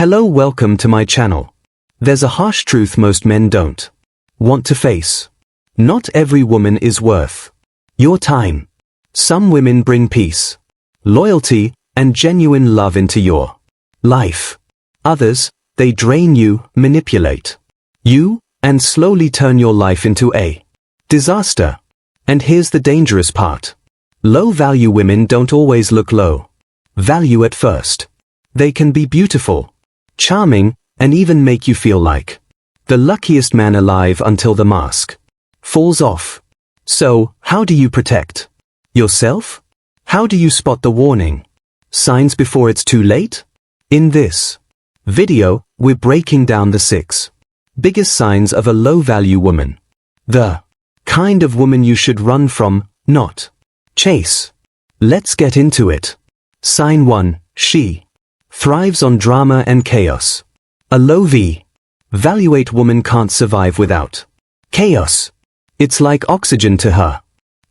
Hello, welcome to my channel. There's a harsh truth most men don't want to face. Not every woman is worth your time. Some women bring peace, loyalty, and genuine love into your life. Others, they drain you, manipulate you, and slowly turn your life into a disaster. And here's the dangerous part. Low-value women don't always look low value at first. They can be beautiful, charming, and even make you feel like the luckiest man alive until the mask falls off. So, how do you protect yourself? How do you spot the warning signs before it's too late? In this video, we're breaking down the 6 biggest signs of a low-value woman. The kind of woman you should run from, not chase. Let's get into it. Sign 1. She thrives on drama and chaos. A low-value woman can't survive without chaos. It's like oxygen to her.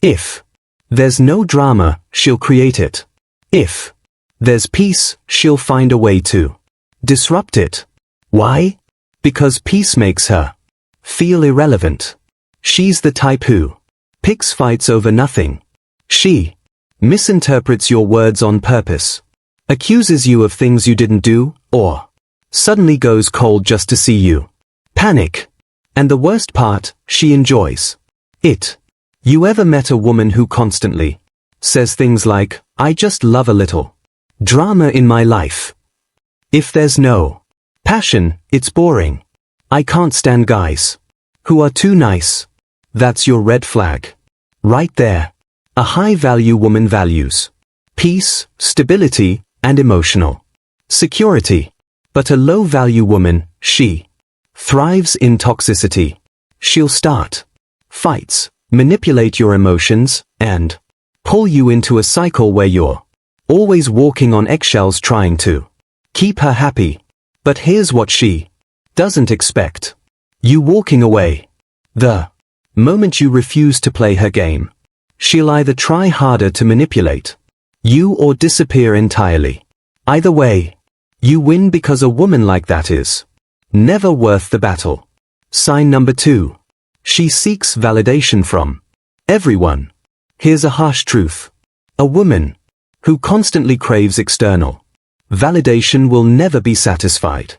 If there's no drama, she'll create it. If there's peace, she'll find a way to disrupt it. Why? Because peace makes her feel irrelevant. She's the type who picks fights over nothing. She misinterprets your words on purpose, accuses you of things you didn't do, or suddenly goes cold just to see you panic. And the worst part, she enjoys it. You ever met a woman who constantly says things like, "I just love a little drama in my life. If there's no passion, it's boring. I can't stand guys who are too nice"? That's your red flag right there. A high-value woman values peace, stability, and emotional security. But a low-value woman, she thrives in toxicity. She'll start fights, manipulate your emotions, and pull you into a cycle where you're always walking on eggshells trying to keep her happy. But here's what she doesn't expect: you walking away. The moment you refuse to play her game, she'll either try harder to manipulate you or disappear entirely. Either way, you win, because a woman like that is never worth the battle. Sign number 2. She seeks validation from everyone. Here's a harsh truth. A woman who constantly craves external validation will never be satisfied.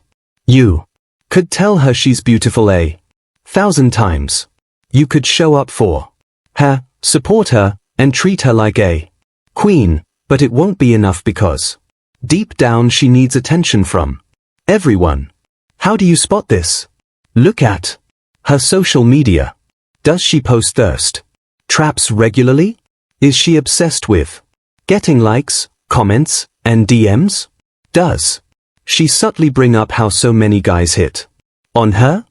You could tell her she's beautiful 1,000 times. You could show up for her, support her, and treat her like a queen, but it won't be enough, because deep down she needs attention from everyone. How do you spot this? Look at her social media. Does she post thirst traps regularly? Is she obsessed with getting likes, comments, and DMs? Does she subtly bring up how so many guys hit on her?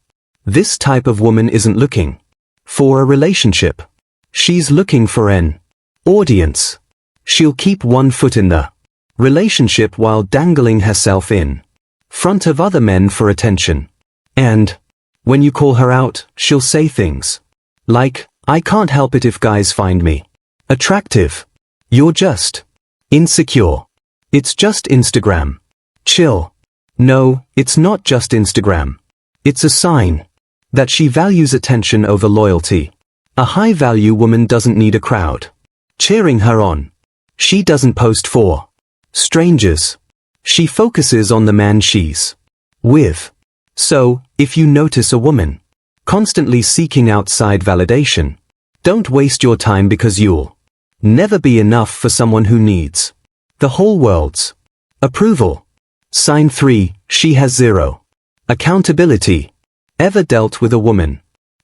This type of woman isn't looking for a relationship. She's looking for an audience. She'll keep one foot in the relationship while dangling herself in front of other men for attention. And when you call her out, she'll say things like, "I can't help it if guys find me attractive. You're just insecure. It's just Instagram. Chill." No, it's not just Instagram. It's a sign that she values attention over loyalty. A high-value woman doesn't need a crowd cheering her on. She doesn't post for strangers. She focuses on the man she's with. So, if you notice a woman constantly seeking outside validation, don't waste your time, because you'll never be enough for someone who needs the whole world's approval. Sign 3. She has zero accountability. Ever dealt with a woman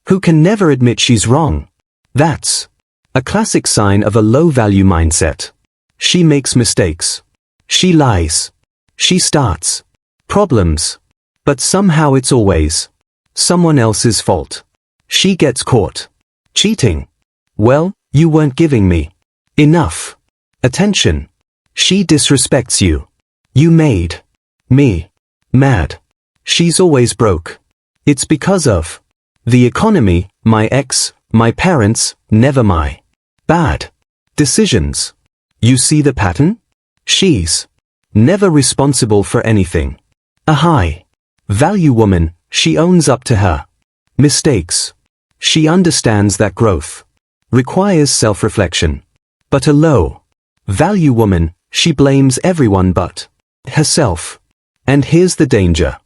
who can never admit she's wrong? That's a classic sign of a low-value mindset. She makes mistakes. She lies. She starts problems. But somehow it's always someone else's fault. She gets caught cheating. Well, you weren't giving me enough attention. She disrespects you. You made me mad. She's always broke. It's because of the economy, my ex, my parents, never my bad decisions. You see the pattern? She's never responsible for anything. A high value woman, she owns up to her mistakes. She understands that growth requires self-reflection. But a low value woman, she blames everyone but herself. And here's the danger.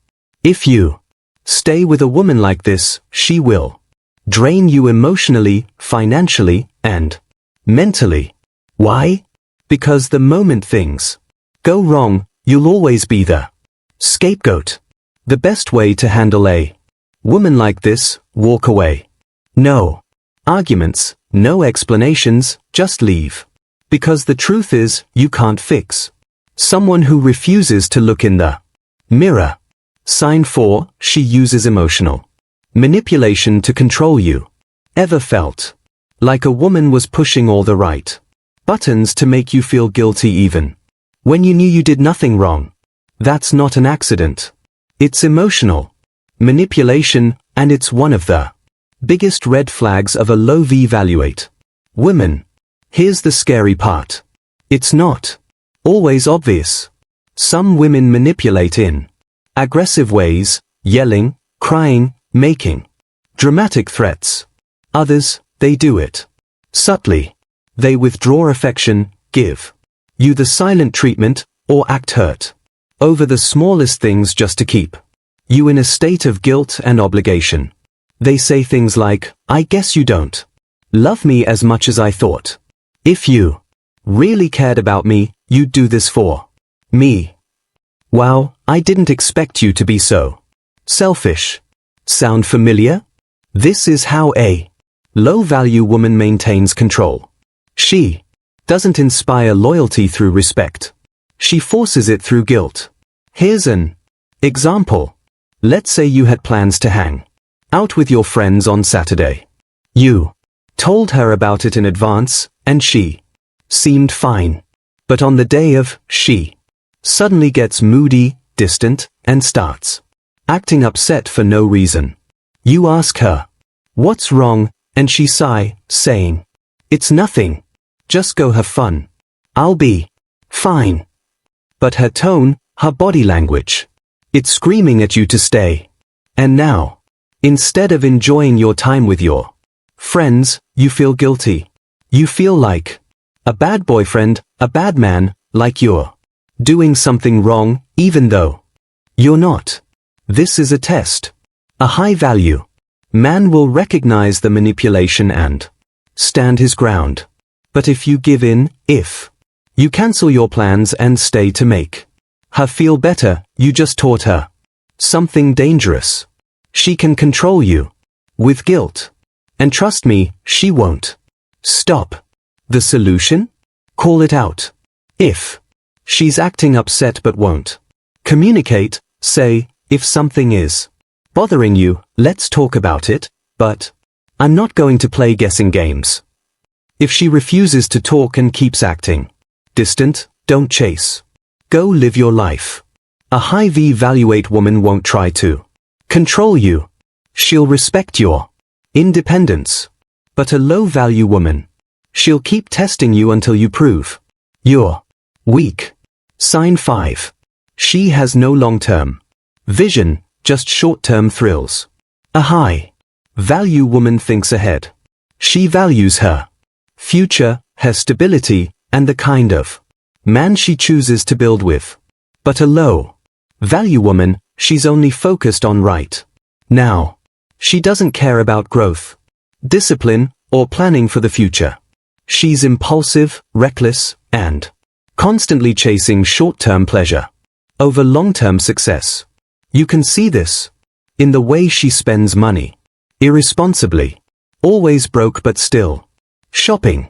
If you stay with a woman like this, she will drain you emotionally, financially, and mentally. Why? Because the moment things go wrong, you'll always be the scapegoat. The best way to handle a woman like this, walk away. No arguments, no explanations, just leave. Because the truth is, you can't fix someone who refuses to look in the mirror. Sign 4, she uses emotional manipulation to control you. Ever felt like a woman was pushing all the right buttons to make you feel guilty even when you knew you did nothing wrong? That's not an accident. It's emotional manipulation, and it's one of the biggest red flags of a low V-valuate woman. Here's the scary part. It's not always obvious. Some women manipulate in aggressive ways, yelling, crying, making dramatic threats. Others, they do it subtly. They withdraw affection, give you the silent treatment, or act hurt over the smallest things just to keep you in a state of guilt and obligation. They say things like, I guess you don't love me as much as I thought. If you really cared about me, you'd do this for me. Wow, I didn't expect you to be so selfish. Sound familiar? This is how a low-value woman maintains control. She doesn't inspire loyalty through respect. She forces it through guilt. Here's an example. Let's say you had plans to hang out with your friends on Saturday. You told her about it in advance, and she seemed fine. But on the day of, she suddenly gets moody, distant, and starts acting upset for no reason. You ask her, what's wrong, and she sigh, saying, it's nothing. Just go have fun. I'll be fine. But her tone, her body language, it's screaming at you to stay. And now, instead of enjoying your time with your friends, you feel guilty. You feel like a bad boyfriend, a bad man, like you're doing something wrong, even though you're not. This is a test. A high-value man will recognize the manipulation and stand his ground. But if you give in, if you cancel your plans and stay to make her feel better, you just taught her something dangerous. She can control you with guilt. And trust me, she won't stop. The solution? Call it out. If she's acting upset but won't communicate, say, if something is bothering you, let's talk about it, but I'm not going to play guessing games. If she refuses to talk and keeps acting distant, don't chase. Go live your life. A high V-valuate woman won't try to control you. She'll respect your independence. But a low-value woman, she'll keep testing you until you prove you're weak. Sign 5. She has no long-term vision, just short-term thrills. A high-value woman thinks ahead. She values her future, her stability, and the kind of man she chooses to build with. But a low-value woman, she's only focused on right now. She doesn't care about growth, discipline, or planning for the future. She's impulsive, reckless, and constantly chasing short-term pleasure over long-term success. You can see this in the way she spends money. Irresponsibly. Always broke but still shopping.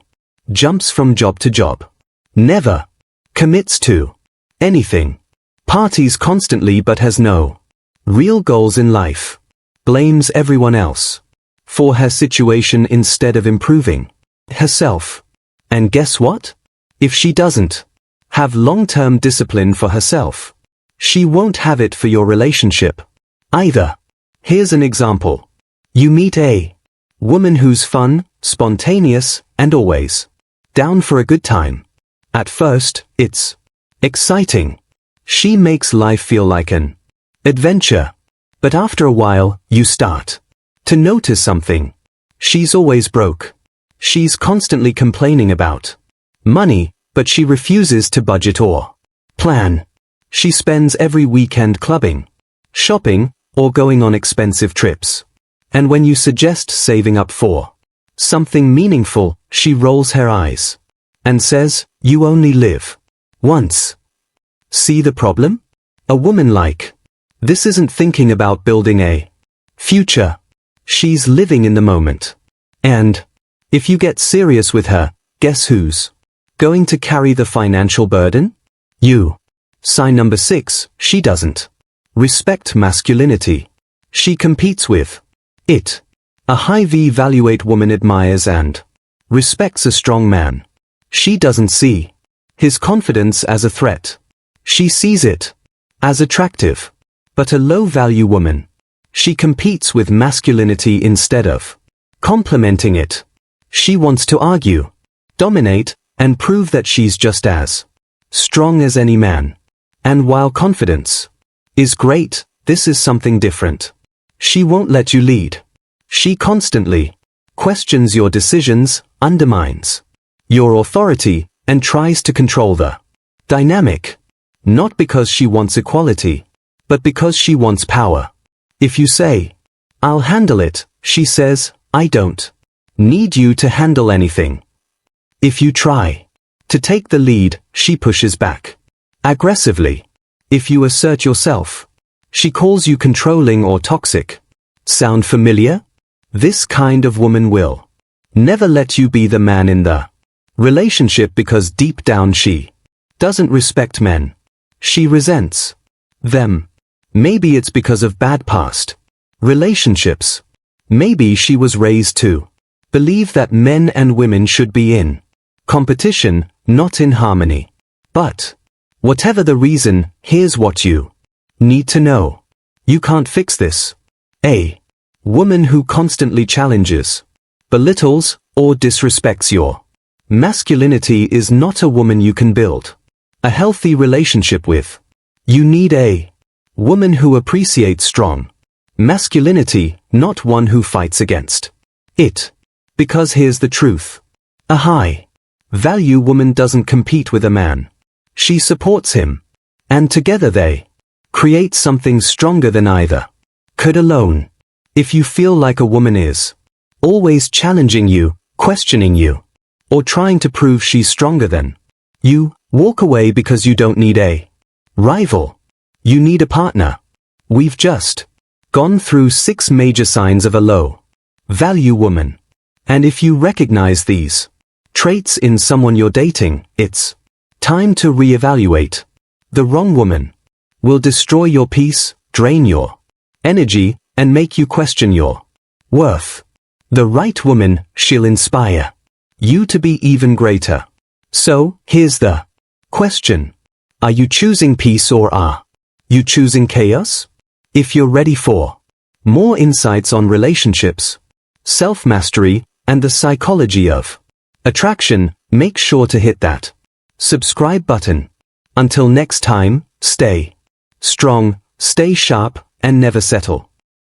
Jumps from job to job. Never commits to anything. Parties constantly but has no real goals in life. Blames everyone else for her situation instead of improving herself. And guess what? If she doesn't have long-term discipline for herself, she won't have it for your relationship either. Here's an example. You meet a woman who's fun, spontaneous, and always down for a good time. At first, it's exciting. She makes life feel like an adventure. But after a while, you start to notice something. She's always broke. She's constantly complaining about money, but she refuses to budget or plan. She spends every weekend clubbing, shopping, or going on expensive trips. And when you suggest saving up for something meaningful, she rolls her eyes and says, "You only live once." See the problem? A woman like this isn't thinking about building a future. She's living in the moment. And if you get serious with her, guess who's going to carry the financial burden? You. Sign number 6, she doesn't respect masculinity. She competes with it. A high V-valuate woman admires and respects a strong man. She doesn't see his confidence as a threat. She sees it as attractive. But a low-value woman, she competes with masculinity instead of complementing it. She wants to argue, dominate, and prove that she's just as strong as any man. And while confidence is great, this is something different. She won't let you lead. She constantly questions your decisions, undermines your authority, and tries to control the dynamic. Not because she wants equality, but because she wants power. If you say, "I'll handle it," she says, "I don't need you to handle anything." If you try to take the lead, she pushes back aggressively. If you assert yourself, she calls you controlling or toxic. Sound familiar? This kind of woman will never let you be the man in the relationship because deep down she doesn't respect men. She resents them. Maybe it's because of bad past relationships. Maybe she was raised to believe that men and women should be in competition, not in harmony. But whatever the reason, here's what you need to know. You can't fix this. A woman who constantly challenges, belittles, or disrespects your masculinity is not a woman you can build a healthy relationship with. You need a woman who appreciates strong masculinity, not one who fights against it. Because here's the truth. A high-value woman doesn't compete with a man. She supports him. And together they create something stronger than either could alone. If you feel like a woman is always challenging you, questioning you, or trying to prove she's stronger than you, walk away because you don't need a rival. You need a partner. We've just gone through 6 major signs of a low-value woman. And if you recognize these traits in someone you're dating, it's time to reevaluate. The wrong woman will destroy your peace, drain your energy, and make you question your worth. The right woman, she'll inspire you to be even greater. So, here's the question. Are you choosing peace or are you choosing chaos? If you're ready for more insights on relationships, self-mastery, and the psychology of attraction, make sure to hit that subscribe button. Until next time, stay strong, stay sharp, and never settle.